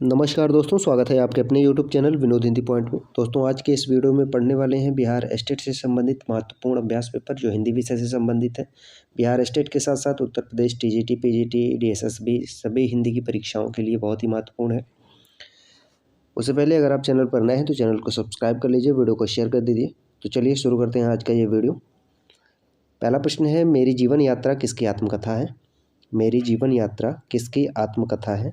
नमस्कार दोस्तों, स्वागत है आपके अपने YouTube channel Vinod Hindi point में। दोस्तों, आज के इस वीडियो में पढ़ने वाले हैं बिहार स्टेट से संबंधित महत्वपूर्ण अभ्यास पेपर जो हिंदी विषय से संबंधित है। बिहार स्टेट के साथ साथ Uttar Pradesh TGT, PGT, DSSB सभी हिंदी की परीक्षाओं के लिए बहुत ही महत्वपूर्ण है। उससे पहले अगर आप चैनल पर नए हैं तो चैनल को सब्सक्राइब कर लीजिए, वीडियो को शेयर कर दीजिए। तो चलिए शुरू करते हैं आज का ये वीडियो। पहला प्रश्न है, मेरी जीवन यात्रा किसकी आत्मकथा है? मेरी जीवन यात्रा किसकी आत्मकथा है?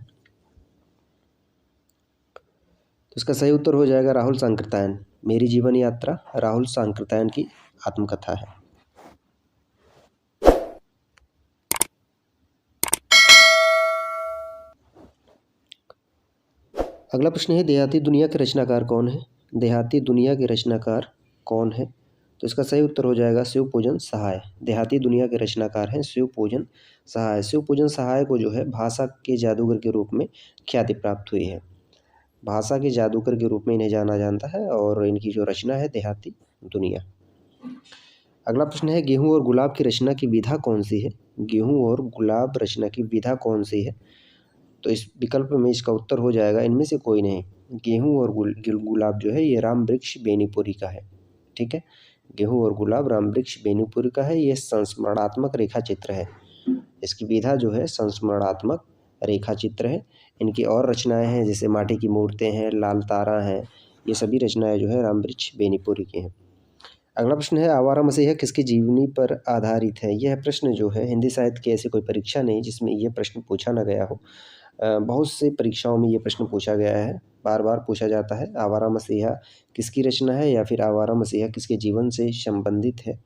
तो इसका सही उत्तर हो जाएगा राहुल सांकृत्यायन। मेरी जीवन यात्रा राहुल सांकृत्यायन की आत्मकथा है। अगला प्रश्न है, देहाती दुनिया के रचनाकार कौन है? देहाती दुनिया के रचनाकार कौन है? तो इसका सही उत्तर हो जाएगा शिवपूजन सहाय। देहाती दुनिया के रचनाकार हैं शिवपूजन सहाय। शिवपूजन सहाय को जो है भाषा के जादूगर के रूप में ख्याति प्राप्त हुई है। भाषा के जादूगर के रूप में इन्हें जाना जाता है और इनकी जो रचना है देहाती दुनिया। अगला प्रश्न है, गेहूं और गुलाब की रचना की विधा कौन सी है? गेहूं और गुलाब रचना की विधा कौन सी है? तो इस विकल्प में इसका उत्तर हो जाएगा इनमें से कोई नहीं। गेहूं और गुलाब जो है ये राम वृक्ष बेनीपुरी का है। ठीक है, गेहूं और गुलाब राम वृक्ष बेनीपुरी का है। ये संस्मरणात्मक रेखा चित्र है। इसकी विधा जो है संस्मरणात्मक रेखा चित्र है। इनकी और रचनाएं हैं जैसे माटी की मूर्तें हैं, लाल तारा हैं। ये सभी रचनाएं जो है राम वृक्ष बेनीपुरी की हैं। अगला प्रश्न है, आवारा मसीहा किसकी जीवनी पर आधारित है? यह प्रश्न जो है हिंदी साहित्य की ऐसी कोई परीक्षा नहीं जिसमें यह प्रश्न पूछा न गया हो। बहुत सी परीक्षाओं में ये प्रश्न पूछा गया है, बार बार पूछा जाता है। आवारा मसीहा किसकी रचना है या फिर आवारा मसीहा किसके जीवन से संबंधित है?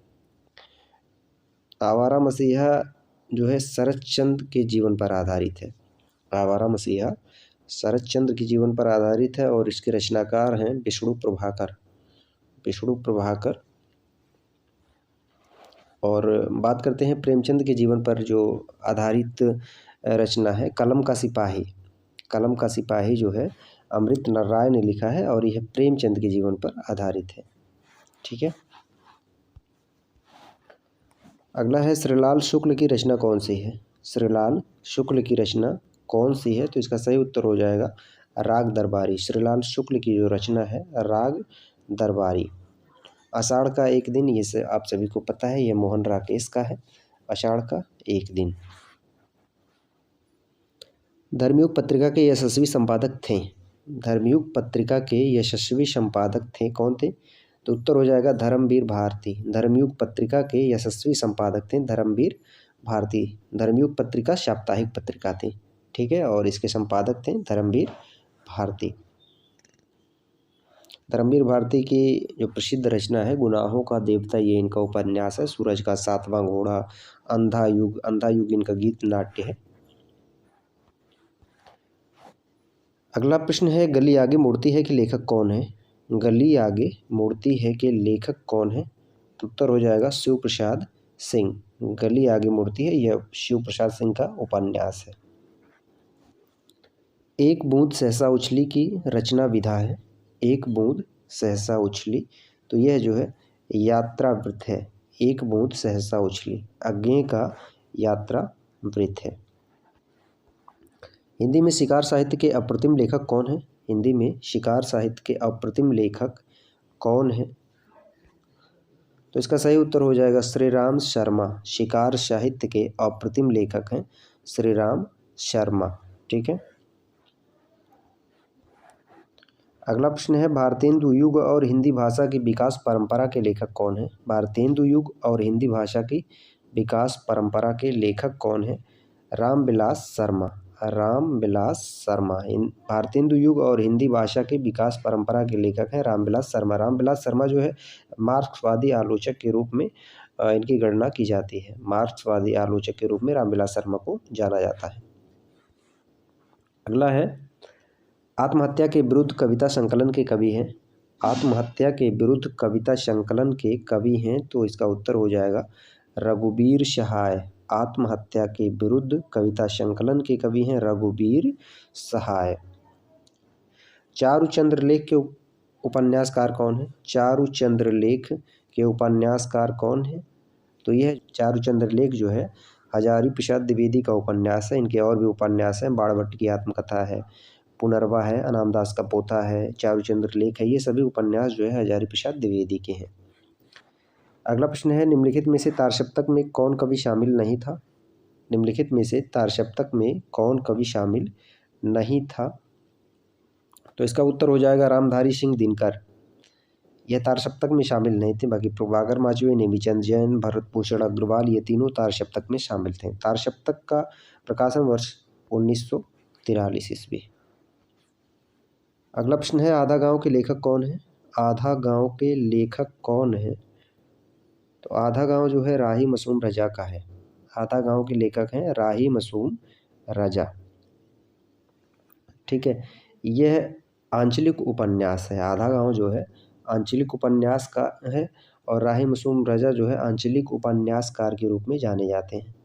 आवारा मसीहा जो है शरत चंद्र के जीवन पर आधारित है। आवारा मसीहा शरत चंद्र के जीवन पर आधारित है और इसके रचनाकार हैं विष्णु प्रभाकर। विष्णु प्रभाकर। और बात करते हैं प्रेमचंद के जीवन पर जो आधारित रचना है कलम का सिपाही। कलम का सिपाही जो है अमृत राय ने लिखा है और यह प्रेमचंद के जीवन पर आधारित है। ठीक है। अगला है, श्रीलाल शुक्ल की रचना कौन सी है? श्रीलाल शुक्ल की रचना कौन सी है? तो इसका सही उत्तर हो जाएगा राग दरबारी। श्रीलाल शुक्ल की जो रचना है राग दरबारी। आषाढ़ का एक दिन, ये से आप सभी को पता है, ये मोहन राकेश का है। आषाढ़ का एक दिन। धर्मयुग पत्रिका के यशस्वी संपादक थे? धर्मयुग पत्रिका के यशस्वी संपादक थे कौन थे? तो उत्तर हो जाएगा धर्मवीर भारती। धर्मयुग पत्रिका के यशस्वी संपादक थे धर्मवीर भारती। धर्मयुग पत्रिका साप्ताहिक पत्रिका थी। ठीक है, और इसके संपादक थे धर्मवीर भारती। धर्मवीर भारती की जो प्रसिद्ध रचना है गुनाहों का देवता, ये इनका उपन्यास है। सूरज का सातवां घोड़ा, अंधा युग। अंधा युग इनका गीत नाट्य है। अगला प्रश्न है, गली आगे मुड़ती है कि लेखक कौन है? गली आगे मुड़ती है कि लेखक कौन है? तो उत्तर हो जाएगा शिव प्रसाद सिंह। गली आगे मुड़ती है यह शिव प्रसाद सिंह का उपन्यास है। एक बूंद सहसा उछली की रचना विधा है। एक बूंद सहसा उछली, तो यह जो है यात्रा वृत्त है। एक बूंद सहसा उछली अज्ञे का यात्रा वृत्त है। हिंदी में शिकार साहित्य के अप्रतिम लेखक कौन है? हिंदी में शिकार साहित्य के अप्रतिम लेखक कौन है? तो इसका सही उत्तर हो जाएगा श्री राम शर्मा। शिकार साहित्य के अप्रतिम लेखक हैं श्री राम शर्मा। ठीक है। अगला प्रश्न है, भारतेंदु युग और हिंदी भाषा की विकास परंपरा के लेखक कौन है? भारतेंदु युग और हिंदी भाषा की विकास परंपरा के लेखक कौन है? रामविलास शर्मा। रामविलास शर्मा इन भारतेंदु युग और हिंदी भाषा की विकास परंपरा के लेखक हैं रामविलास शर्मा। रामविलास शर्मा जो है मार्क्सवादी आलोचक के रूप में इनकी गणना की जाती है। मार्क्सवादी आलोचक के रूप में रामविलास शर्मा को जाना जाता है। अगला है, आत्महत्या के विरुद्ध कविता संकलन के कवि हैं? आत्महत्या के विरुद्ध कविता संकलन के कवि हैं, तो इसका उत्तर हो जाएगा रघुवीर सहाय। आत्महत्या के विरुद्ध कविता संकलन के कवि हैं रघुवीर सहाय। चारुचंद्रलेख के उपन्यासकार कौन है? चारुचंद्रलेख के उपन्यासकार कौन है? तो यह चारुचंद्रलेख जो है हजारी प्रसाद द्विवेदी का उपन्यास है। इनके और भी उपन्यास हैं, बाणभट्ट की आत्मकथा है, पुनर्वा है, अनामदास का पोथा है, चारुचंद्र लेख है, ये सभी उपन्यास जो है हजारी प्रसाद द्विवेदी के हैं। अगला प्रश्न है, निम्नलिखित में से तारसप्तक में कौन कवि शामिल नहीं था? निम्नलिखित में से तारसप्तक में कौन कवि शामिल नहीं था? तो इसका उत्तर हो जाएगा रामधारी सिंह दिनकर। यह तारसप्तक में शामिल नहीं थे। बाकी प्रभाकर माचुए, नेमीचंद जैन, भरत भूषण अग्रवाल, ये तीनों तारसप्तक में शामिल थे। तारसप्तक का प्रकाशन वर्ष 1943 ईस्वी। अगला प्रश्न है, आधा गांव के लेखक कौन है? आधा गांव के लेखक कौन है? तो आधा गांव जो है राही मासूम रजा का है। आधा गांव के लेखक हैं राही मासूम रजा। ठीक है, यह आंचलिक उपन्यास है। आधा गांव जो है आंचलिक उपन्यास का है और राही मासूम रजा जो है आंचलिक उपन्यासकार के रूप में जाने जाते हैं।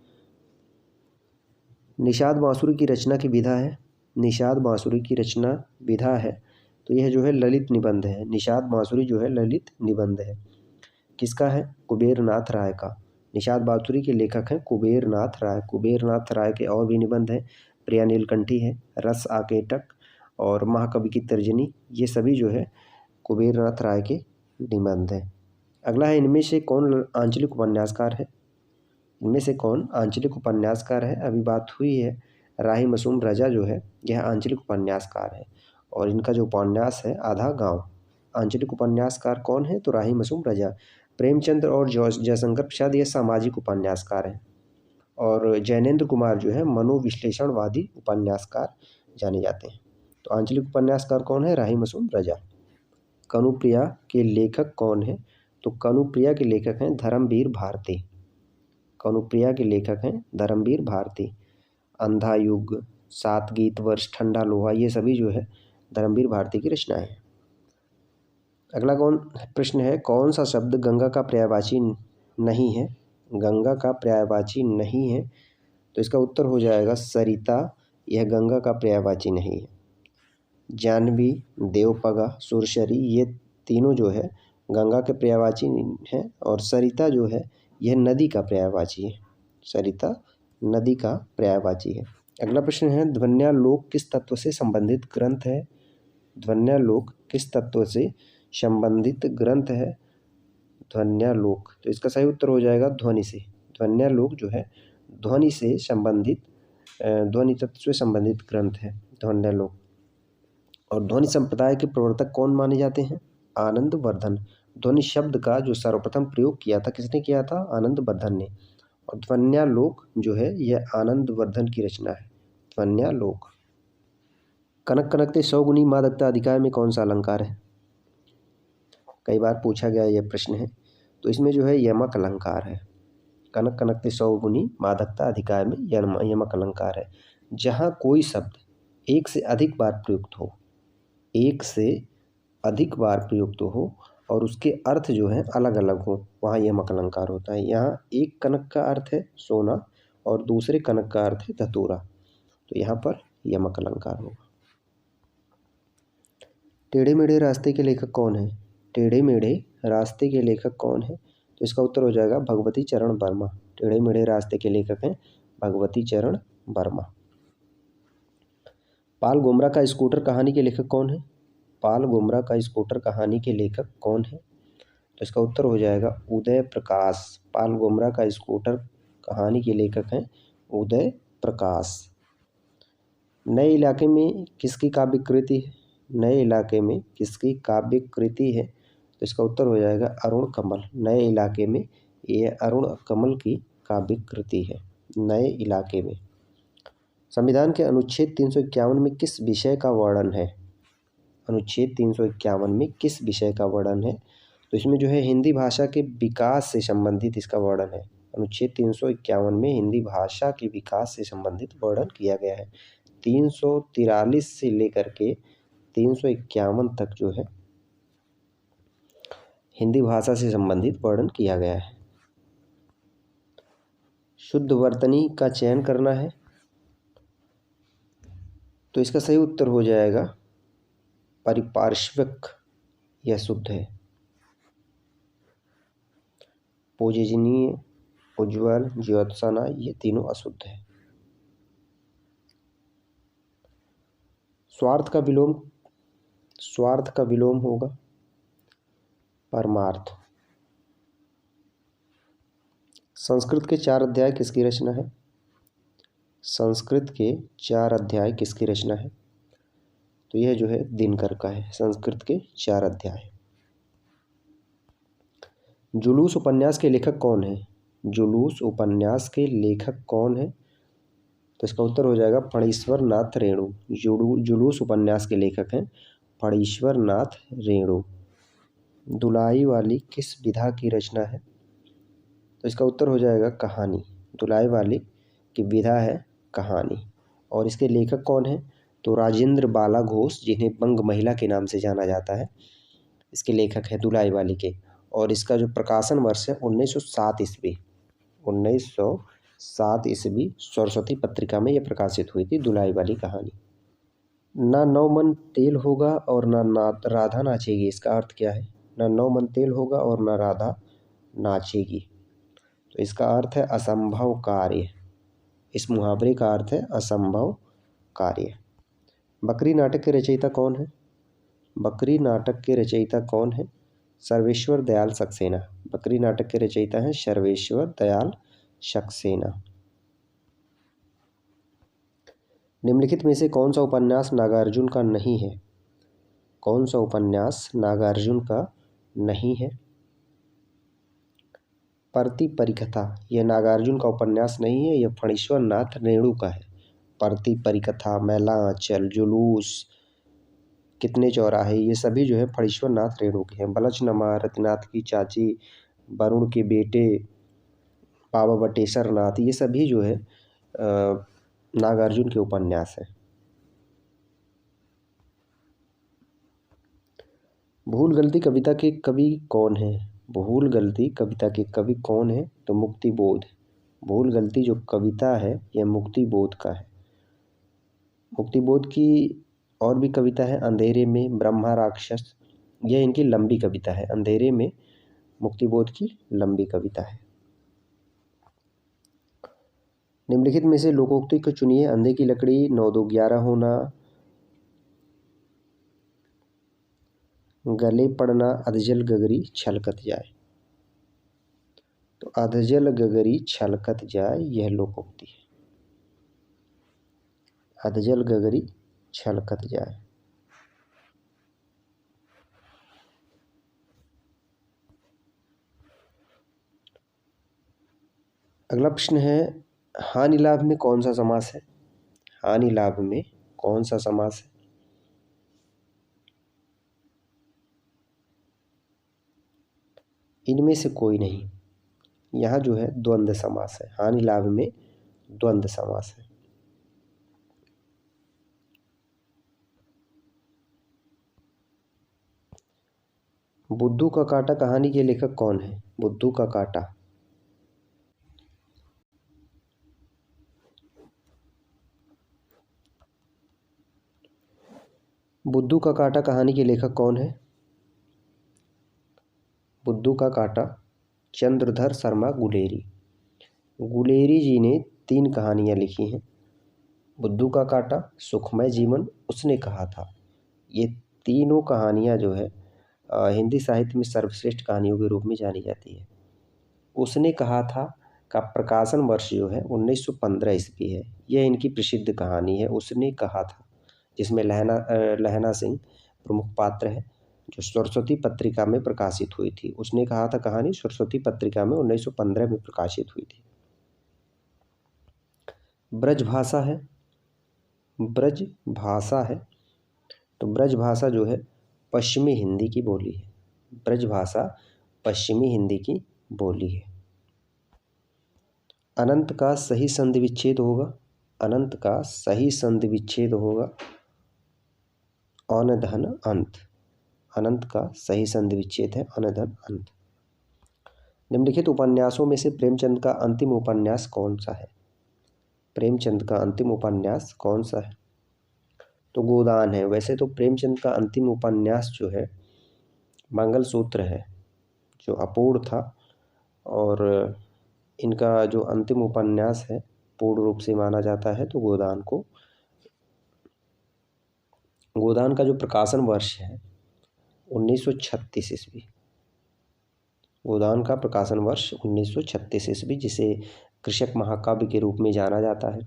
निषाद बांसुरी की रचना की विधा है। निषाद बांसुरी की रचना विधा है तो यह जो है ललित निबंध है। निषाद बांसुरी जो है ललित निबंध है। किसका है? कुबेरनाथ राय का। निषाद बांसुरी के लेखक हैं कुबेरनाथ राय। कुबेरनाथ राय के और भी निबंध हैं, प्रिया नीलकंठी है, रस आकेटक और महाकवि की तर्जनी, ये सभी जो है कुबेरनाथ राय के निबंध हैं। अगला है, इनमें से कौन आंचलिक उपन्यासकार है? इनमें से कौन आंचलिक उपन्यासकार है? अभी बात हुई है, राही मासूम रजा जो है यह आंचलिक उपन्यासकार है और इनका जो उपन्यास है आधा गांव। आंचलिक उपन्यासकार कौन है? तो राही मासूम रजा। प्रेमचंद्र और जयशंकर प्रसाद ये सामाजिक उपन्यासकार हैं और जैनेन्द्र कुमार जो है मनोविश्लेषणवादी उपन्यासकार जाने जाते हैं। तो आंचलिक उपन्यासकार कौन है? राही मासूम रजा। कनुप्रिया के लेखक कौन है? तो कनुप्रिया के लेखक हैं धर्मवीर भारती। कनुप्रिया के लेखक हैं धर्मवीर भारती। अंधा युग, सात गीत वर्ष, ठंडा लोहा, ये सभी जो है धर्मवीर भारती की रचनाएं हैं। अगला प्रश्न है, कौन सा शब्द गंगा का पर्यायवाची नहीं है? गंगा का पर्यायवाची नहीं है तो इसका उत्तर हो जाएगा सरिता। यह गंगा का पर्यायवाची नहीं है। जाह्नवी, देवपगा, सुरसरी, ये तीनों जो है गंगा के पर्यायवाची हैं और सरिता जो है यह नदी का पर्यायवाची है। सरिता नदी का पर्यायवाची है। अगला प्रश्न है, ध्वन्यालोक किस तत्व से संबंधित ग्रंथ है? ध्वन्यालोक किस तत्व से संबंधित ग्रंथ है? ध्वन्यालोक, तो इसका सही उत्तर हो जाएगा ध्वनि से। ध्वन्यालोक जो है ध्वनि से संबंधित, ध्वनि तत्व से संबंधित ग्रंथ है ध्वन्यालोक। और ध्वनि संप्रदाय के प्रवर्तक कौन माने जाते हैं? आनंद वर्धन। ध्वनि शब्द का जो सर्वप्रथम प्रयोग किया था किसने किया था? आनंद वर्धन ने। और ध्वन्यालोक जो है यह आनंद वर्धन की रचना है। ध्वन्यालोक। कनक कनकते सौगुनी मादकता अधिकार में कौन सा अलंकार है? कई बार पूछा गया यह प्रश्न है, तो इसमें जो है यमक अलंकार है। कनक कनकते सौगुनी मादकता अधिकार में यमक अलंकार है। जहाँ कोई शब्द एक से अधिक बार प्रयुक्त हो, एक से अधिक बार प्रयुक्त हो और उसके अर्थ जो है अलग अलग हो, वहाँ यमक अलंकार होता है। यहाँ एक कनक का अर्थ है सोना और दूसरे कनक का अर्थ है धतूरा, तो यहाँ पर यमक अलंकार होगा। टेढ़े मेढ़े रास्ते के लेखक कौन है? टेढ़े मेढ़े रास्ते के लेखक कौन है? तो इसका उत्तर हो जाएगा भगवती चरण वर्मा। टेढ़े मेढ़े रास्ते के लेखक हैं भगवती चरण वर्मा। पाल गोमरा का स्कूटर कहानी के लेखक कौन है? पाल गोमरा का स्कूटर कहानी के लेखक कौन है? तो इसका उत्तर हो जाएगा उदय प्रकाश। पाल गोमरा का स्कूटर कहानी के लेखक हैं उदय प्रकाश। नए इलाके में किसकी काव्य कृति है? नए इलाके में किसकी काव्य कृति है? तो इसका उत्तर हो जाएगा अरुण कमल। नए इलाके में यह अरुण कमल की काव्य कृति है। नए इलाके में। संविधान के अनुच्छेद 351 में किस विषय का वर्णन है? अनुच्छेद 351 में किस विषय का वर्णन है? तो इसमें जो है हिंदी भाषा के विकास से संबंधित इसका वर्णन है। अनुच्छेद 351 में हिंदी भाषा के विकास से संबंधित वर्णन किया गया है। 343 से लेकर के 351 तक जो है हिंदी भाषा से संबंधित वर्णन किया गया है। शुद्ध वर्तनी का चयन करना है तो इसका सही उत्तर हो जाएगा परिपार्श्विक, यह शुद्ध है। पूजनीय, उज्ज्वल, ज्योत्सना, ये तीनों अशुद्ध है। स्वार्थ का विलोम होगा परमार्थ। संस्कृत के 4 अध्याय किसकी रचना है? संस्कृत के 4 अध्याय किसकी रचना है? तो यह जो है दिनकर का है, संस्कृत के 4 अध्याय। जुलूस उपन्यास के लेखक कौन है? जुलूस उपन्यास के लेखक कौन है? तो इसका उत्तर हो जाएगा फणीश्वर नाथ रेणु। जुलूस उपन्यास के लेखक हैं फणीश्वर नाथ रेणु। दुलाई वाली किस विधा की रचना है? तो इसका उत्तर हो जाएगा कहानी। दुलाई वाली की विधा है कहानी। और इसके लेखक कौन हैं? तो राजेंद्र बाला घोष, जिन्हें बंग महिला के नाम से जाना जाता है, इसके लेखक हैं दुलाई वाली के। और इसका जो प्रकाशन वर्ष है 1907 ईस्वी। 1907 ईस्वी सरस्वती पत्रिका में यह प्रकाशित हुई थी दुलाई वाली कहानी। ना नौ मन तेल होगा और ना राधा नाचेगी, इसका अर्थ क्या है? ना नौ मन तेल होगा और ना राधा नाचेगी, तो इसका अर्थ है असंभव कार्य। इस मुहावरे का अर्थ है असंभव कार्य। बकरी नाटक के रचयिता कौन है? बकरी नाटक के रचयिता कौन है? सर्वेश्वर दयाल सक्सेना। बकरी नाटक के रचयिता हैं सर्वेश्वर दयाल सक्सेना। निम्नलिखित में से कौन सा उपन्यास नागार्जुन का नहीं है? कौन सा उपन्यास नागार्जुन का नहीं है? परती परिकथा, यह नागार्जुन का उपन्यास नहीं है, यह फणीश्वर नाथ रेणु का है। परती परिकथा, मैलांचल, जुलूस, कितने चौराहे, ये सभी जो है फणीश्वर नाथ रेणु के हैं। बलचनमा, रतिनाथ की चाची, वरुण के बेटे, बाबा बटेश्वर नाथ, ये सभी जो है नागार्जुन के उपन्यास हैं। भूल गलती कविता के कवि कौन है? भूल गलती कविता के कवि कौन है? तो मुक्तिबोध। भूल गलती जो कविता है यह मुक्तिबोध का है। मुक्तिबोध की और भी कविता है, अंधेरे में, ब्रह्मा राक्षस, यह इनकी लंबी कविता है। अंधेरे में मुक्तिबोध की लंबी कविता है। निम्नलिखित में से लोकोक्ति को चुनिए। अंधे की लकड़ी 9 2 11 होना, गले पड़ना, अधजल गगरी छलकत जाए। तो अधजल गगरी छलकत जाए यह लोकोक्ति है। अधजल गगरी छलकत जाए। अगला प्रश्न है, हानि लाभ में कौन सा समास है? हानि लाभ में कौन सा समास है? इनमें से कोई नहीं। यहाँ जो है द्वंद्व समास है। हानि लाभ में द्वंद्व समास है। बुद्धू का कांटा कहानी के लेखक कौन है? बुद्धू का कांटा। बुद्धू का कांटा कहानी के लेखक कौन है? बुद्धू का कांटा चंद्रधर शर्मा गुलेरी। गुलेरी जी ने 3 कहानियाँ लिखी हैं। बुद्धू का कांटा, सुखमय जीवन, उसने कहा था, ये तीनों कहानियाँ जो है हिंदी साहित्य में सर्वश्रेष्ठ कहानियों के रूप में जानी जाती है। उसने कहा था का प्रकाशन वर्ष जो है 1915 ईस्वी है। यह इनकी प्रसिद्ध कहानी है, उसने कहा था, जिसमें लहना सिंह प्रमुख पात्र है, जो सरस्वती पत्रिका में प्रकाशित हुई थी। उसने कहा था कहानी सरस्वती पत्रिका में 1915 में प्रकाशित हुई थी। ब्रज भाषा है, ब्रज भाषा है, तो ब्रज भाषा जो है पश्चिमी हिंदी की बोली है। ब्रज भाषा पश्चिमी हिंदी की बोली है। अनंत का सही संधि विच्छेद होगा, अनंत का सही संधि विच्छेद होगा अनधन अंत। अनंत का सही संधि विच्छेद है अनधन अंत। निम्नलिखित उपन्यासों में से प्रेमचंद का अंतिम उपन्यास कौन सा है? प्रेमचंद का अंतिम उपन्यास कौन सा है? तो गोदान है। वैसे तो प्रेमचंद का अंतिम उपन्यास जो है मंगलसूत्र है, जो अपूर्ण था, और इनका जो अंतिम उपन्यास है पूर्ण रूप से माना जाता है तो गोदान को गोदान का जो प्रकाशन वर्ष है 1936 ईस्वी। गोदान का प्रकाशन वर्ष 1936 ईस्वी, जिसे कृषक महाकाव्य के रूप में जाना जाता है।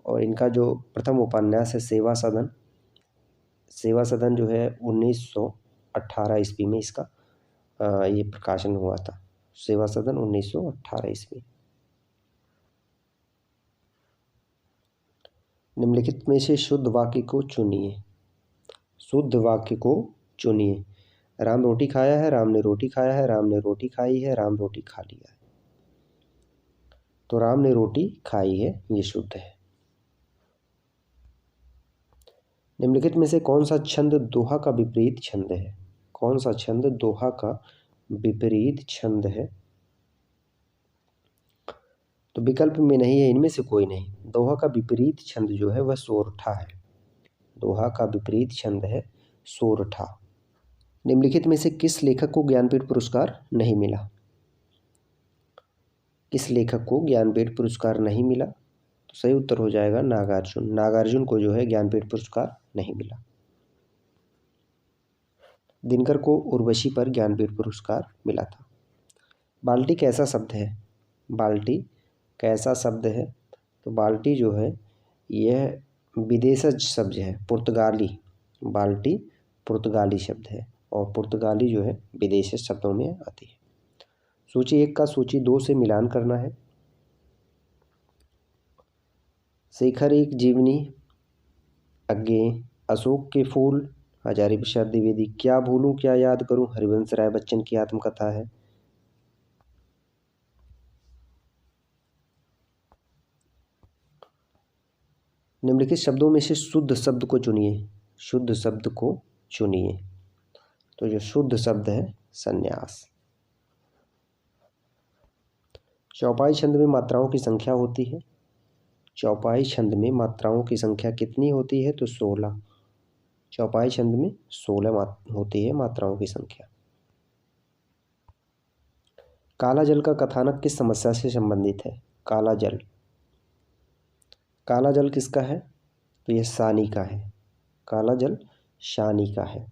और इनका जो प्रथम उपन्यास है सेवा सदन, सेवा सदन जो है 1918 ईस्वी में इसका ये प्रकाशन हुआ था। सेवा सदन 1918 ईस्वी। निम्नलिखित में से शुद्ध वाक्य को चुनिए। शुद्ध वाक्य को चुनिए। राम रोटी खाया है, राम ने रोटी खाया है, राम ने रोटी खाई है, राम रोटी खा लिया है। तो राम ने रोटी खाई है, ये शुद्ध है। निम्नलिखित में से कौन सा छंद दोहा का विपरीत छंद है? कौन सा छंद दोहा का विपरीत छंद है? तो विकल्प में नहीं है इनमें से कोई नहीं। दोहा का विपरीत छंद जो है वह सोरठा है। दोहा का विपरीत छंद है सोरठा। निम्नलिखित में से किस लेखक को ज्ञानपीठ पुरस्कार नहीं मिला? किस लेखक को ज्ञानपीठ पुरस्कार नहीं मिला? तो सही उत्तर हो जाएगा नागार्जुन। नागार्जुन को जो है ज्ञानपीठ पुरस्कार नहीं मिला। दिनकर को उर्वशी पर ज्ञानपीठ पुरस्कार मिला था। बाल्टी कैसा शब्द है? बाल्टी कैसा शब्द है? तो बाल्टी जो है यह विदेशज शब्द है, पुर्तगाली। बाल्टी पुर्तगाली शब्द है और पुर्तगाली जो है विदेशी शब्दों में आती है। सूची 1 का सूची 2 से मिलान करना है। शेखर एक जीवनी, अज्ञे, अशोक के फूल, हजारी प्रसाद द्विवेदी, क्या भूलूं क्या याद करूं, हरिवंश राय बच्चन की आत्मकथा है। निम्नलिखित शब्दों में से शुद्ध शब्द को चुनिए। शुद्ध शब्द को चुनिए। तो जो शुद्ध शब्द है संन्यास। चौपाई छंद में मात्राओं की संख्या होती है। चौपाई छंद में मात्राओं की संख्या कितनी होती है? तो 16। चौपाई छंद में 16 होती है मात्राओं की संख्या। काला जल का कथानक किस समस्या से संबंधित है? काला जल। काला जल किसका है? तो यह सानी का है। काला जल शानी का है।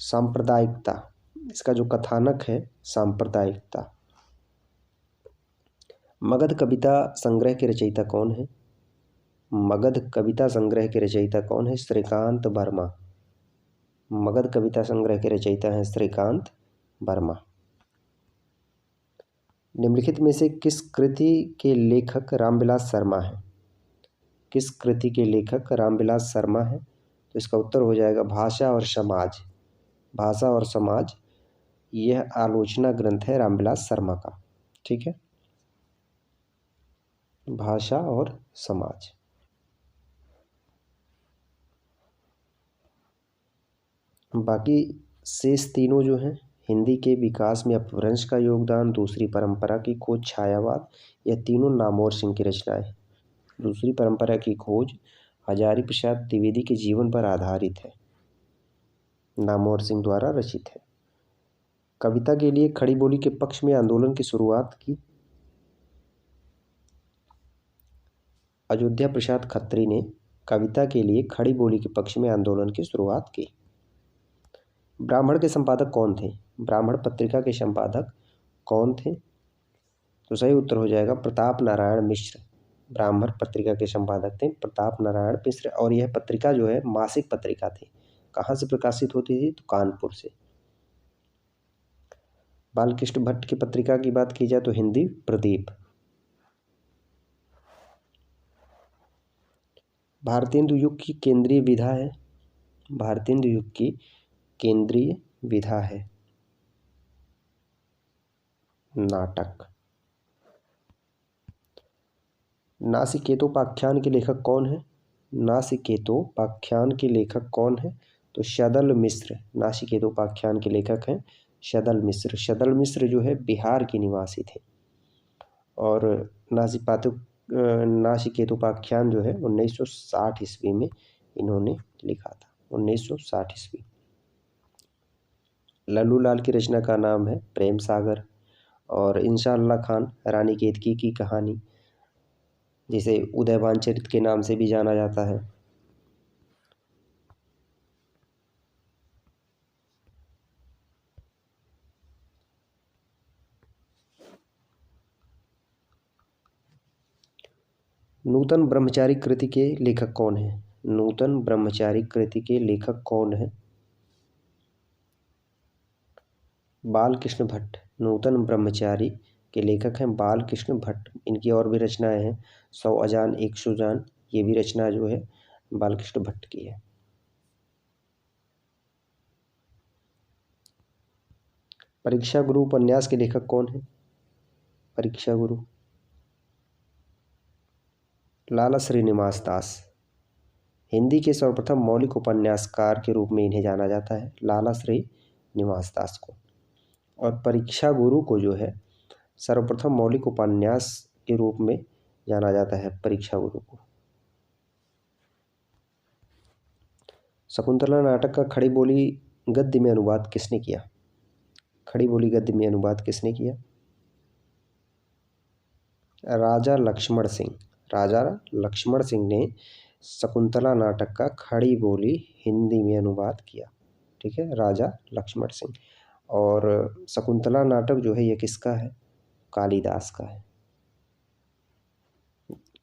सांप्रदायिकता, इसका जो कथानक है सांप्रदायिकता। मगध कविता संग्रह के रचयिता कौन है? मगध कविता संग्रह के रचयिता कौन है? श्रीकांत वर्मा। मगध कविता संग्रह के रचयिता हैं श्रीकांत वर्मा। निम्नलिखित में से किस कृति के लेखक रामविलास शर्मा है? किस कृति के लेखक रामविलास शर्मा है? तो इसका उत्तर हो जाएगा भाषा और समाज। भाषा और समाज यह आलोचना ग्रंथ है रामविलास शर्मा का। ठीक है, भाषा और समाज। बाकी शेष तीनों जो हैं, हिंदी के विकास में अपभ्रंश का योगदान, दूसरी परंपरा की खोज, छायावाद, यह तीनों नामवर सिंह की रचनाएं हैं। दूसरी परंपरा की खोज हजारी प्रसाद द्विवेदी के जीवन पर आधारित है, नामवर सिंह द्वारा रचित है। कविता के लिए खड़ी बोली के पक्ष में आंदोलन की शुरुआत की अयोध्या प्रसाद खत्री ने कविता के लिए खड़ी बोली के पक्ष में आंदोलन की शुरुआत की। ब्राह्मण के संपादक कौन थे? ब्राह्मण पत्रिका के संपादक कौन थे? तो सही उत्तर हो जाएगा प्रताप नारायण मिश्र। ब्राह्मण पत्रिका के संपादक थे प्रताप नारायण मिश्र। और यह पत्रिका जो है मासिक पत्रिका थी। कहाँ से प्रकाशित होती थी? तो कानपुर से। बालकृष्ण भट्ट की पत्रिका की बात की जाए तो हिंदी प्रदीप। भारतेंदु युग की केंद्रीय विधा है। भारतेंदु युग की केंद्रीय विधा है नाटक। नासिकेतोपाख्यान के लेखक कौन है? नासिकेतोपाख्यान के लेखक कौन है? तो शदल मिश्र। नासिकेतोपाख्यान के लेखक हैं शदल मिश्र। शदल मिश्र जो है बिहार के निवासी थे और नासिकेतोपाख्यान जो है 1960 ईस्वी में इन्होंने लिखा था। 1960 ईस्वी। लल्लू लाल की रचना का नाम है प्रेम सागर। और इंशाअल्लाह खान रानी केतकी की कहानी, जिसे उदयभान चरित के नाम से भी जाना जाता है। नूतन ब्रह्मचारी कृति के लेखक कौन है? नूतन ब्रह्मचारी कृति के लेखक कौन है? बालकृष्ण भट्ट। नूतन ब्रह्मचारी के लेखक हैं बालकृष्ण भट्ट। इनकी और भी रचनाएं हैं, 100 अजान 1 सुजान, ये भी रचना जो है बालकृष्ण भट्ट की है। परीक्षा गुरु उपन्यास के लेखक कौन है? परीक्षा गुरु लाला श्रीनिवास दास। हिंदी के सर्वप्रथम मौलिक उपन्यासकार के रूप में इन्हें जाना जाता है, लाला श्रीनिवास दास को। और परीक्षा गुरु को जो है सर्वप्रथम मौलिक उपन्यास के रूप में जाना जाता है, परीक्षा गुरु को। शकुंतला नाटक का खड़ी बोली गद्य में अनुवाद किसने किया? खड़ी बोली गद्य में अनुवाद किसने किया? राजा लक्ष्मण सिंह। राजा लक्ष्मण सिंह ने शकुंतला नाटक का खड़ी बोली हिंदी में अनुवाद किया। ठीक है, राजा लक्ष्मण सिंह। और शकुंतला नाटक जो है ये किसका है? कालिदास का है।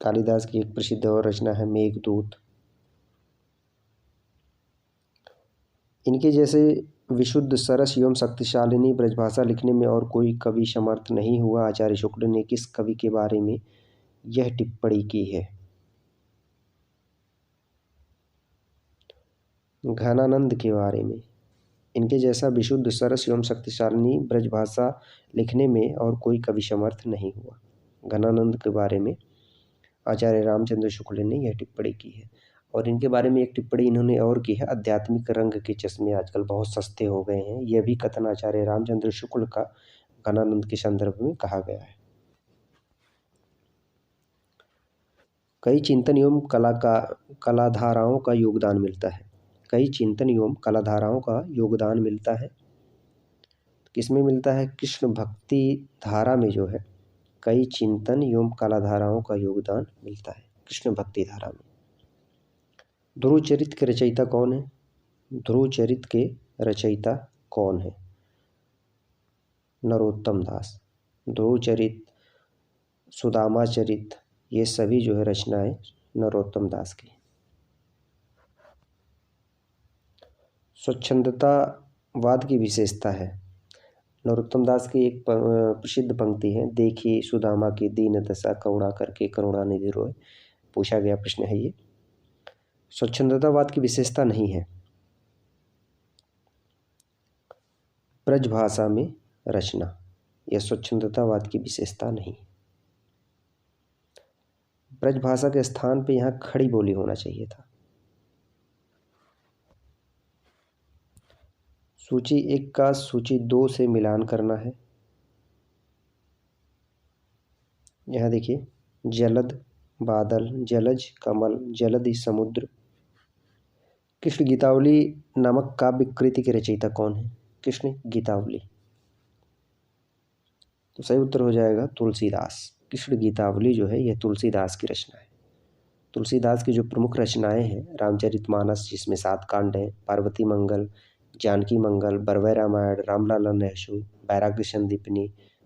कालिदास की एक प्रसिद्ध और रचना है मेघदूत। इनके जैसे विशुद्ध सरस एवं शक्तिशालिनी ब्रजभाषा लिखने में और कोई कवि समर्थ नहीं हुआ। आचार्य शुक्ल ने किस कवि के बारे में यह टिप्पणी की है? घनानंद के बारे में। इनके जैसा विशुद्ध सरस एवं शक्तिशालिनी ब्रजभाषा लिखने में और कोई कवि समर्थ नहीं हुआ। घनानंद के बारे में आचार्य रामचंद्र शुक्ल ने यह टिप्पणी की है। और इनके बारे में एक टिप्पणी इन्होंने और की है, आध्यात्मिक रंग के चश्मे आजकल बहुत सस्ते हो गए हैं। यह भी कथन आचार्य रामचंद्र शुक्ल का घनानंद के संदर्भ में कहा गया है। कई चिंतन एवं कलाधाराओं का योगदान मिलता है। कई चिंतन एवं कलाधाराओं का योगदान मिलता है। किसमें मिलता है? कृष्ण भक्ति धारा में जो है कई चिंतन एवं कलाधाराओं का योगदान मिलता है, कृष्ण भक्ति धारा में। ध्रुव चरित के रचयिता कौन है? ध्रुव चरित के रचयिता कौन है? नरोत्तम दास। ध्रुव चरित, सुदामा चरित, ये सभी जो है रचनाएं नरोत्तम दास की। स्वच्छंदतावाद की विशेषता है। नरोत्तम दास की एक प्रसिद्ध पंक्ति है, देखी सुदामा की दीन दशा करुणा करके करुणानिधि रोए। पूछा गया प्रश्न है ये। स्वच्छंदतावाद की विशेषता नहीं है ब्रजभाषा में रचना, यह स्वच्छंदतावाद की विशेषता नहीं। ब्रजभाषा के स्थान पे यहाँ खड़ी बोली होना चाहिए था। सूची 1 का सूची 2 से मिलान करना है। यहाँ देखिए, जलद बादल, जलज कमल, जलधि समुद्र। कृष्ण गीतावली नामक काव्य कृति के रचयिता कौन है? कृष्ण गीतावली। तो सही उत्तर हो जाएगा तुलसीदास। कृष्ण गीतावली जो है यह तुलसीदास की रचना है। तुलसीदास की जो प्रमुख रचनाएं हैं, रामचरितमानस जिसमें 7 कांड हैं, पार्वती मंगल, जानकी मंगल, बरवै रामायण, रामलाला नहशु, वैराग्य संदीपनी,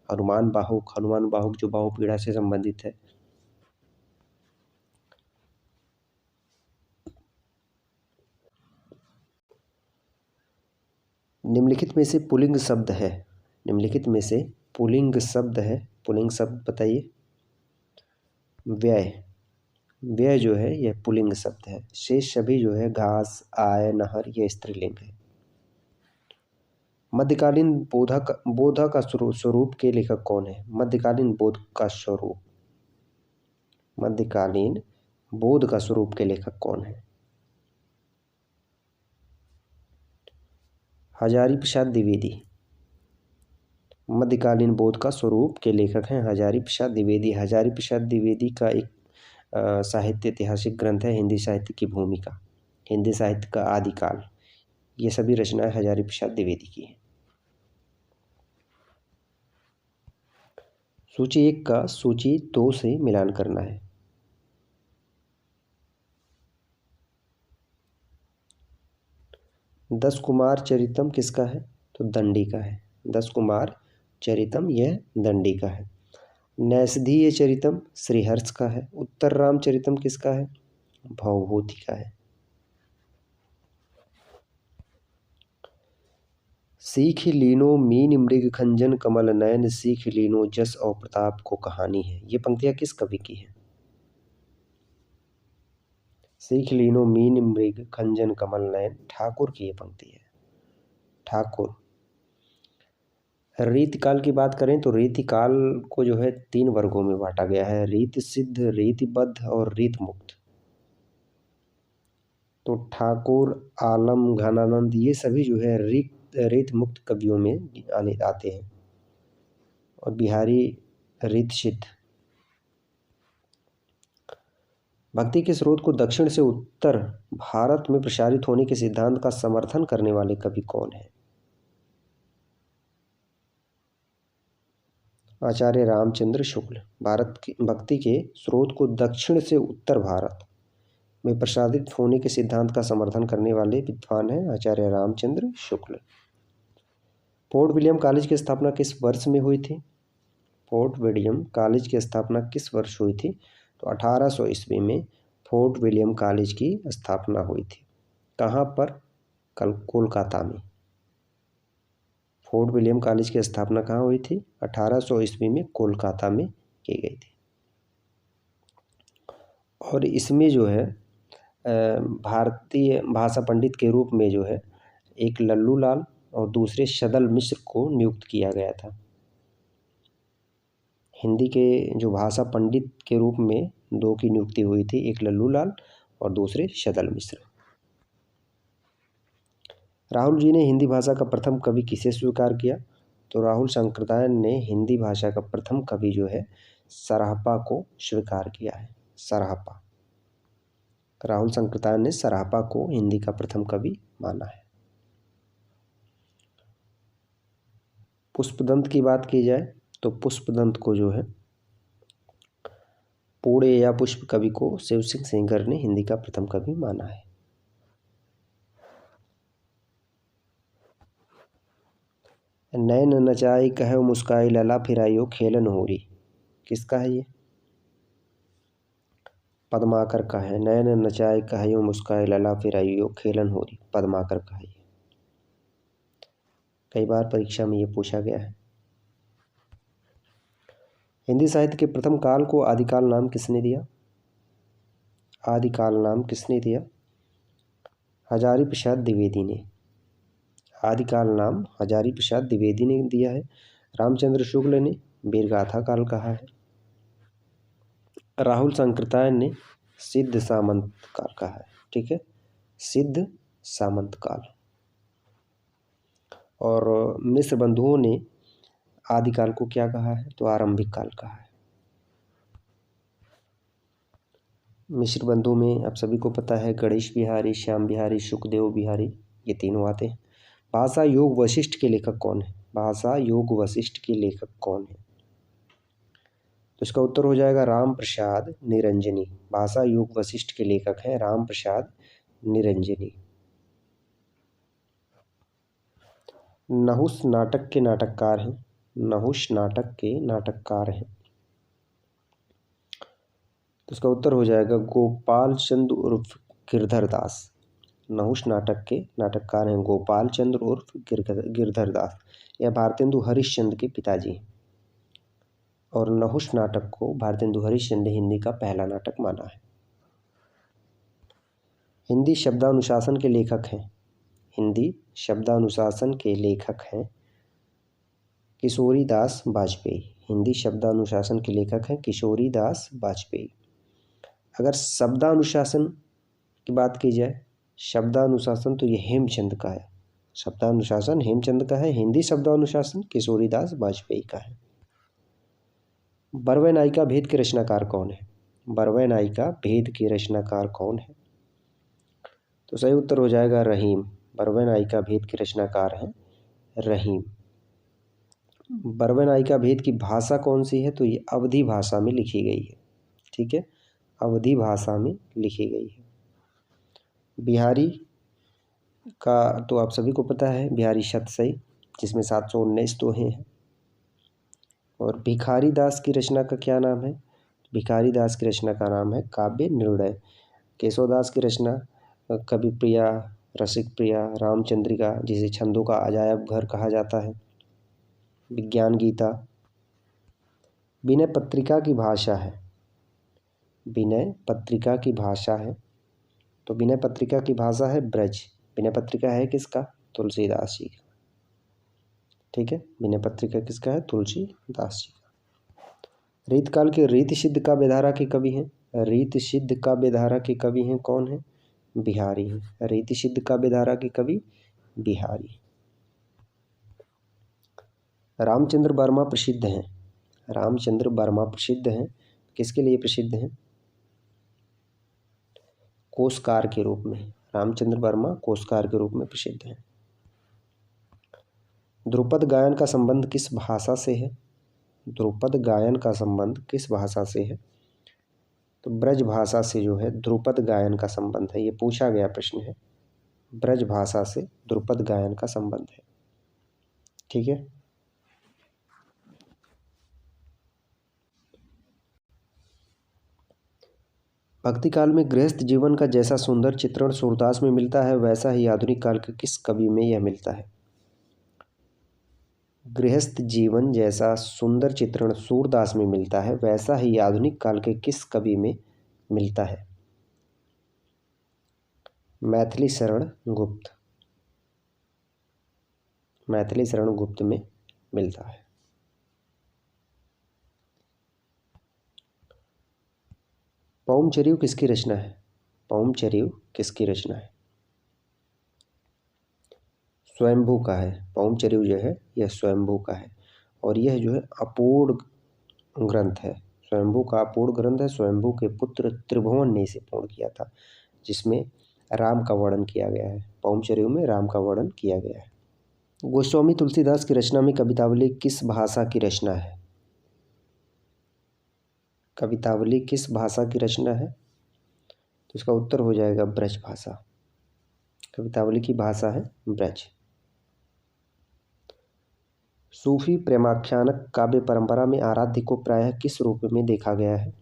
हनुमान बाहुक जो बाहु पीड़ा से संबंधित है। निम्नलिखित में से पुल्लिंग शब्द है। निम्नलिखित में से पुल्लिंग शब्द है। पुल्लिंग शब्द बताइए। व्यय। व्यय जो है यह पुल्लिंग शब्द है। शेष सभी जो है घास, आय, नहर, यह स्त्रीलिंग है। मध्यकालीन बोध का स्वरूप के लेखक कौन है? मध्यकालीन बोध का स्वरूप। मध्यकालीन बोध का स्वरूप के लेखक कौन है? हजारी प्रसाद द्विवेदी। मध्यकालीन बोध का स्वरूप के लेखक हैं हजारी प्रसाद द्विवेदी। हजारी प्रसाद द्विवेदी का एक साहित्य ऐतिहासिक ग्रंथ है हिंदी साहित्य की भूमिका, हिंदी साहित्य का आदिकाल। ये सभी रचनाएं हजारी प्रसाद द्विवेदी की हैं। सूची 1 का सूची 2 से मिलान करना है। दस कुमार चरितम किसका है? तो दंडी का है। दस कुमार चरितम यह दंडी का है। नैषधीय चरितम श्रीहर्ष का है। उत्तर रामचरितम किसका है? भवभूति का है। सीख लीनो मीन मृग खंजन कमल नयन, सीख लीनो जस और प्रताप को कहानी है। ये पंक्तियां किस कवि की है? सीख लीनो मीन मृग खंजन कमल नयन, ठाकुर की ये पंक्ति है, ठाकुर। रीतिकाल की बात करें तो रीतिकाल को जो है 3 वर्गों में बांटा गया है, रीति सिद्ध, रीतिबद्ध और रीत मुक्त। तो ठाकुर, आलम, घनानंद ये सभी जो है रीत मुक्त कवियों में आते हैं, और बिहारी रीत सिद्ध। भक्ति के स्रोत को दक्षिण से उत्तर भारत में प्रसारित होने के सिद्धांत का समर्थन करने वाले कवि कौन है? आचार्य रामचंद्र शुक्ल। भारत की भक्ति के स्रोत को दक्षिण से उत्तर भारत में प्रसारित होने के सिद्धांत का समर्थन करने वाले विद्वान हैं आचार्य Ramchandra Shukla. Fort William college की स्थापना किस वर्ष में हुई थी? फोर्ट विलियम कॉलेज की स्थापना किस वर्ष हुई थी? तो 1800 ईस्वी में फोर्ट विलियम कॉलेज की स्थापना हुई थी। कहाँ पर? कोलकाता में। फोर्ट विलियम कॉलेज की स्थापना कहाँ हुई थी? 1800 ईस्वी में कोलकाता में की गई थी। और इसमें जो है भारतीय भाषा पंडित के रूप में जो है एक लल्लू लाल और दूसरे सदल मिश्र को नियुक्त किया गया था। हिंदी के जो भाषा पंडित के रूप में 2 की नियुक्ति हुई थी, एक लल्लू लाल और दूसरे सदल मिश्र। राहुल जी ने हिंदी भाषा का प्रथम कवि किसे स्वीकार किया? तो राहुल सांकृत्यायन ने हिंदी भाषा का प्रथम कवि जो है सराहपा को स्वीकार किया है। सराहपा, राहुल सांकृत्यायन ने सराहपा को हिंदी का प्रथम कवि माना है। पुष्पदंत की बात की जाए तो पुष्पदंत को जो है पूर्ण या पुष्प कवि को शिव सिंह सेंगर ने हिंदी का प्रथम कवि माना है। नैन नचाई कहो मुस्काई लला फिराइयो खेलन होरी, किसका है ये? पद्माकर का है। नैन नचाई कहो मुस्काई लला फिराइयो खेलन होरी, पद्माकर का है। कई बार परीक्षा में ये पूछा गया है। हिंदी साहित्य के प्रथम काल को आदिकाल नाम किसने दिया? आदिकाल नाम किसने दिया? हजारी प्रसाद द्विवेदी ने। आदिकाल नाम हजारी प्रसाद द्विवेदी ने दिया है। रामचंद्र शुक्ल ने वीरगाथा काल कहा है। राहुल सांकृत्यायन ने सिद्ध सामंत काल कहा है। ठीक है, सिद्ध सामंत काल। और मिश्र बंधुओं ने आदिकाल को क्या कहा है? तो आरंभिक काल कहा है। मिश्र बंधु में आप सभी को पता है गणेश बिहारी, श्याम बिहारी, सुखदेव बिहारी, ये तीनों आते हैं। भाषा योग वशिष्ठ के लेखक कौन है? भाषा योग वशिष्ठ के लेखक कौन है? तो इसका उत्तर हो जाएगा राम प्रसाद निरंजनी। भाषा योग वशिष्ठ के लेखक हैं राम प्रसाद निरंजनी। नहुष नाटक के नाटककार हैं। नहुष नाटक के नाटककार हैं। तो इसका उत्तर हो जाएगा गोपाल चंद्र उर्फ गिरधर दास। नहुष नाटक के नाटककार हैं गोपाल चंद्र उर्फ गिरधर दास। यह भारतेंदु हरिश्चंद्र के पिताजी हैं। और नहुष नाटक को भारतेंदु हरिश्चंद्र ने हिंदी का पहला नाटक माना है। हिंदी शब्दानुशासन के लेखक हैं। हिंदी शब्दानुशासन के लेखक हैं किशोरी दास वाजपेयी। हिंदी शब्दानुशासन के लेखक हैं किशोरी दास वाजपेयी। अगर शब्दानुशासन की बात की जाए, शब्दानुशासन तो ये हेमचंद का है। शब्दानुशासन हेमचंद का है। हिंदी शब्दानुशासन किशोरी दास वाजपेयी का है। बरवे नायिका भेद के रचनाकार कौन है? बरवे नायिका भेद के रचनाकार कौन है? तो सही उत्तर हो जाएगा रहीम। बरवे नायिका भेद के रचनाकार हैं रहीम। बरवे नायिका भेद की भाषा कौन सी है? तो ये अवधी भाषा में लिखी गई है। ठीक है, अवधी भाषा में लिखी गई है। बिहारी का तो आप सभी को पता है, बिहारी शतसई, जिसमें 719 दोहे हैं। और भिखारी दास की रचना का क्या नाम है? भिखारी दास की रचना का नाम है काव्य निर्णय। केशवदास की रचना कवि प्रिया, रसिक प्रिया, रामचंद्रिका, जिसे छंदों का अजायब घर कहा जाता है, विज्ञान गीता। विनय पत्रिका की भाषा है, विनय पत्रिका की भाषा है, तो विनय पत्रिका की भाषा है ब्रज। विनय पत्रिका है किसका? तुलसीदास जी का। ठीक है, विनय पत्रिका किसका है? तुलसीदास जी का। रीतकाल के रीत सिद्ध काव्यधारा के कवि हैं, रीत सिद्ध काव्यधारा के कवि हैं कौन है? बिहारी हैं। रीति सिद्ध काव्यधारा के कवि बिहारी। रामचंद्र वर्मा प्रसिद्ध हैं, रामचंद्र वर्मा प्रसिद्ध हैं, किसके लिए प्रसिद्ध हैं? कोशकार के रूप में। रामचंद्र वर्मा कोशकार के रूप में प्रसिद्ध हैं। ध्रुपद गायन का संबंध किस भाषा से है? ध्रुपद गायन का संबंध किस भाषा से है? तो ब्रज भाषा से जो है ध्रुपद गायन का संबंध है। ये पूछा गया प्रश्न है, ब्रज भाषा से ध्रुपद गायन का संबंध है। ठीक है। भक्ति काल में गृहस्थ जीवन का जैसा सुंदर चित्रण सूरदास में मिलता है, वैसा ही आधुनिक काल के किस कवि में यह मिलता है? गृहस्थ जीवन जैसा सुंदर चित्रण सूरदास में मिलता है, वैसा ही आधुनिक काल के किस कवि में मिलता है? मैथिली शरण गुप्त, मैथिली शरण गुप्त में मिलता है। पौमचरिऊ किसकी रचना है? पौमचरिऊ किसकी रचना है? स्वयंभू का है। पौमचरिऊ जो है यह स्वयंभू का है, और यह जो है अपूर्ण ग्रंथ है। स्वयंभू का अपूर्ण ग्रंथ है। स्वयंभू के पुत्र त्रिभुवन ने इसे पूर्ण किया था, जिसमें राम का वर्णन किया गया है। पौमचरिऊ में राम का वर्णन किया गया है। गोस्वामी तुलसीदास की रचना में कवितावली किस भाषा की रचना है? कवितावली किस भाषा की रचना है? तो इसका उत्तर हो जाएगा ब्रज भाषा। कवितावली की भाषा है ब्रज। सूफी प्रेमाख्यानक काव्य परंपरा में आराध्य को प्रायः किस रूप में देखा गया है?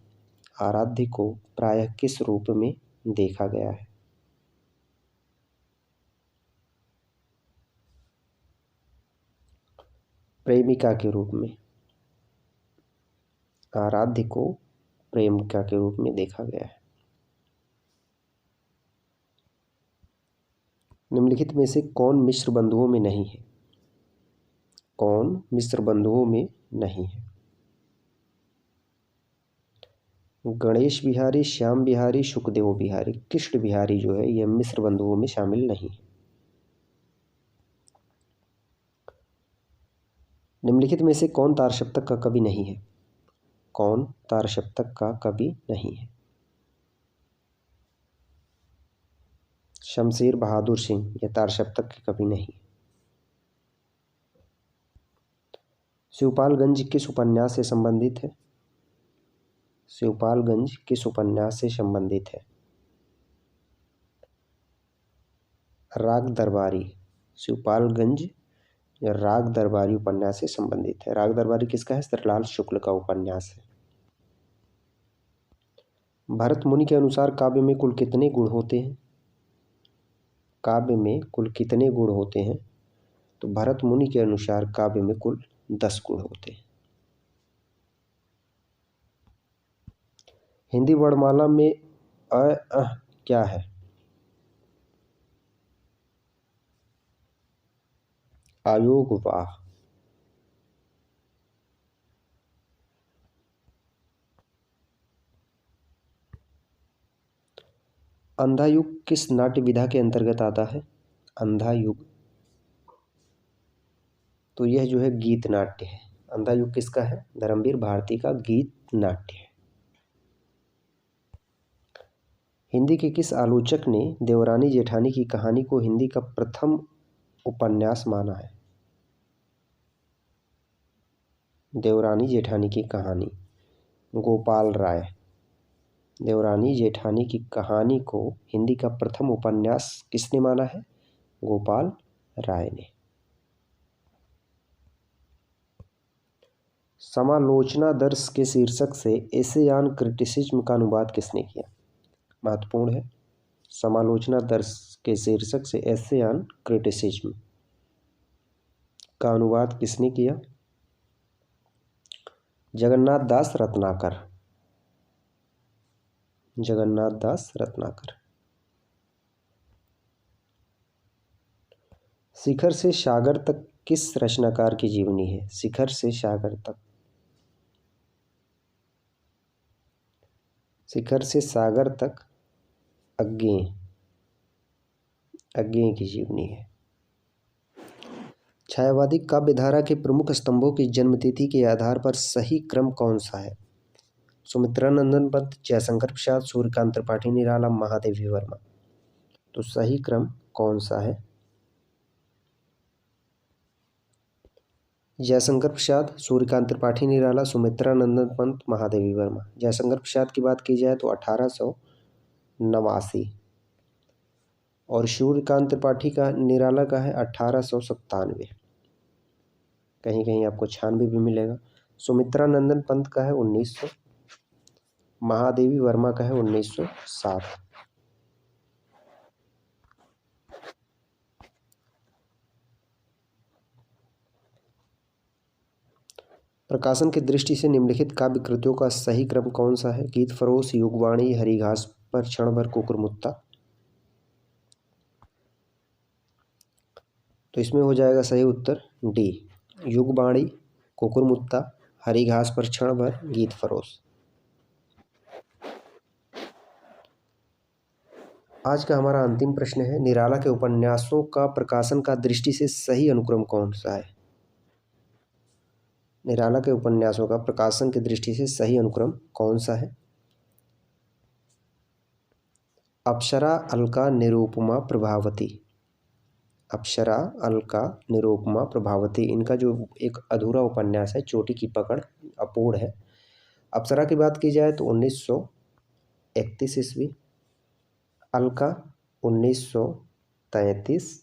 आराध्य को प्रायः किस रूप में देखा गया है? प्रेमिका के रूप में। आराध्य को प्रेमिका के रूप में देखा गया है। निम्नलिखित में से कौन मिश्र बंधुओं में नहीं है? कौन मिश्र बंधुओं में नहीं है? गणेश बिहारी, श्याम बिहारी, शुकदेव बिहारी। कृष्ण बिहारी जो है यह मिश्र बंधुओं में शामिल नहीं है। निम्नलिखित में से कौन तार सप्तक का कवि नहीं है? कौन तार सप्तक का कवि नहीं है? शमशेर बहादुर सिंह यह तार सप्तक के कवि नहीं। शिवपालगंज किस उपन्यास से संबंधित है? शिवपालगंज किस उपन्यास से संबंधित है? राग दरबारी। शिवपालगंज या राग दरबारी उपन्यास से संबंधित है। राग दरबारी किसका है? सरलाल शुक्ल का उपन्यास है। भरत मुनि के अनुसार काव्य में कुल कितने गुण होते हैं? काव्य में कुल कितने गुण होते हैं? तो भरत मुनि के अनुसार काव्य में कुल 10 गुण होते हैं। हिंदी वर्णमाला में अ अह क्या है? आयोग वाह। अंधा युग किस नाट्य विधा के अंतर्गत आता है? अंधा युग तो यह जो है गीत नाट्य है। अंधा युग किसका है? धर्मवीर भारती का गीत नाट्य है। हिंदी के किस आलोचक ने देवरानी जेठानी की कहानी को हिंदी का प्रथम उपन्यास माना है? देवरानी जेठानी की कहानी गोपाल राय। देवरानी जेठानी की कहानी को हिंदी का प्रथम उपन्यास किसने माना है? गोपाल राय ने। समालोचनादर्श के शीर्षक से एसे ऑन क्रिटिसिज्म का अनुवाद किसने किया? महत्वपूर्ण है। समालोचनादर्श के शीर्षक से एसे ऑन क्रिटिसिज्म का अनुवाद किसने किया? जगन्नाथ दास रत्नाकर। जगन्नाथ दास रत्नाकर। शिखर से सागर तक किस रचनाकार की जीवनी है? शिखर से सागर तक। शिखर से सागर तक अज्ञेय की जीवनी है। छायावादी काव्यधारा के प्रमुख स्तंभों की जन्मतिथि के आधार पर सही क्रम कौन सा है? सुमित्रानंदन पंत, जयशंकर प्रसाद, सूर्यकांत त्रिपाठी निराला, महादेवी वर्मा। तो सही क्रम कौन सा है? जयशंकर प्रसाद, सूर्यकांत त्रिपाठी निराला, सुमित्रानंदन पंत, महादेवी वर्मा। जयशंकर प्रसाद की बात की जाए तो 1889 और सूर्यकांत त्रिपाठी का निराला का है 1897। कहीं कहीं आपको 96 भी मिलेगा। सुमित्रानंदन पंत का है 1900, महादेवी वर्मा का है 1907। प्रकाशन की दृष्टि से निम्नलिखित काव्य कृतियों का सही क्रम कौन सा है? गीत फरोश, युगवाणी, हरिघास पर क्षण भर, कुकुरमुत्ता। तो इसमें हो जाएगा सही उत्तर डी, युगवाणी, कुकुरमुत्ता, हरिघास पर क्षण भर, गीत फरोश। आज का हमारा अंतिम प्रश्न है, निराला के उपन्यासों का प्रकाशन का दृष्टि से सही अनुक्रम कौन सा है? निराला के उपन्यासों का प्रकाशन की दृष्टि से सही अनुक्रम कौन सा है? अप्सरा, अलका, निरुपमा, प्रभावती। अप्सरा, अलका, निरुपमा, प्रभावती, इनका जो एक अधूरा उपन्यास है चोटी की पकड़, अपूर्ण है। अप्सरा की बात की जाए तो 1931 ईस्वी, अलका 1933,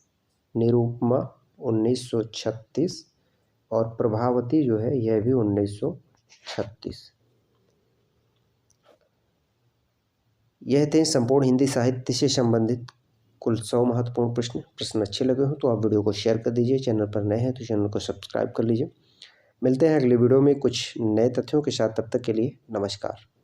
निरुपमा 1936 और प्रभावती जो है यह भी 1936। यह थे संपूर्ण हिंदी साहित्य से संबंधित कुल 100 महत्वपूर्ण प्रश्न अच्छे लगे हो तो आप वीडियो को शेयर कर दीजिए। चैनल पर नए हैं तो चैनल को सब्सक्राइब कर लीजिए। मिलते हैं अगले वीडियो में कुछ नए तथ्यों के साथ, तब तक के लिए नमस्कार।